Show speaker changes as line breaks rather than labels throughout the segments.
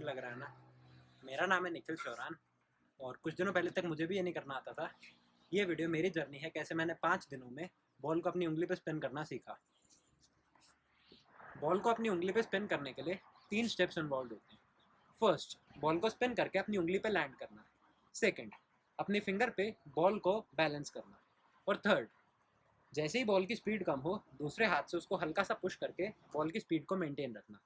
Cool लग रहा है ना। मेरा नाम है निखिल चौरान और कुछ दिनों पहले तक मुझे भी ये नहीं करना आता था। ये वीडियो मेरी जर्नी है, कैसे मैंने 5 दिनों में बॉल को अपनी उंगली पे स्पिन करना सीखा। बॉल को अपनी उंगली पे स्पिन करने के लिए 3 स्टेप्स इन्वॉल्व होते हैं। फर्स्ट, बॉल को स्पिन करके अपनी उंगली पे लैंड करना। सेकंड, अपनी फिंगर पे बॉल को बैलेंस करना। और थर्ड, जैसे ही बॉल की स्पीड कम हो, दूसरे हाथ से उसको हल्का सा पुश करके बॉल की स्पीड को मेंटेन रखना।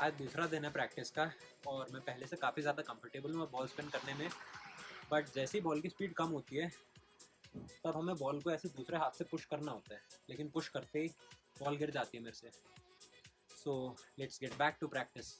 आज दूसरा दिन है प्रैक्टिस का और मैं पहले से काफ़ी ज़्यादा कंफर्टेबल हूँ बॉल स्पिन करने में। बट जैसे ही बॉल की स्पीड कम होती है तब हमें बॉल को ऐसे दूसरे हाथ से पुश करना होता है, लेकिन पुश करते ही बॉल गिर जाती है मेरे से। So let's get back to practice.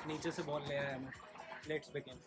नीचे से बॉल ले आया मैं। Let's begin.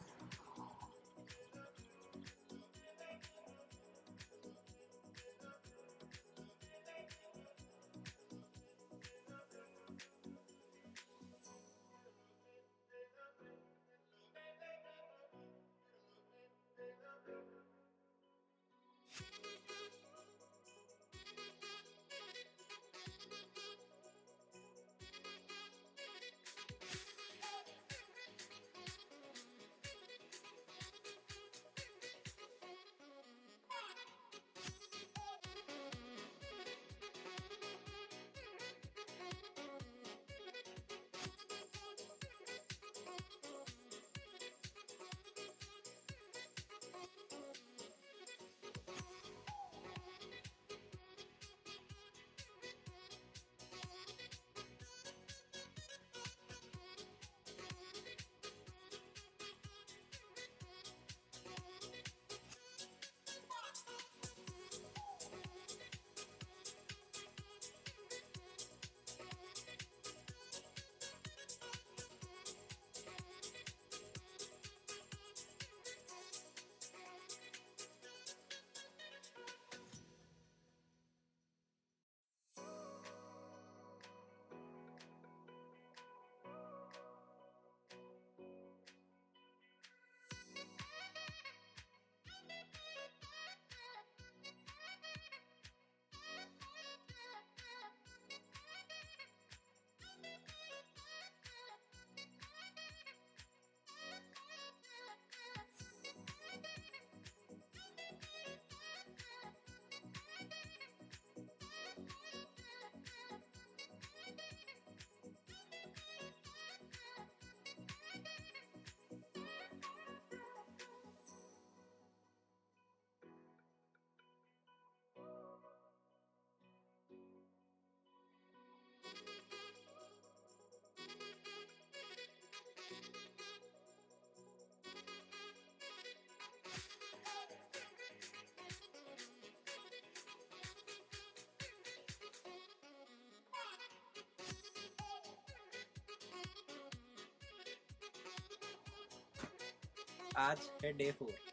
आज है डे 4।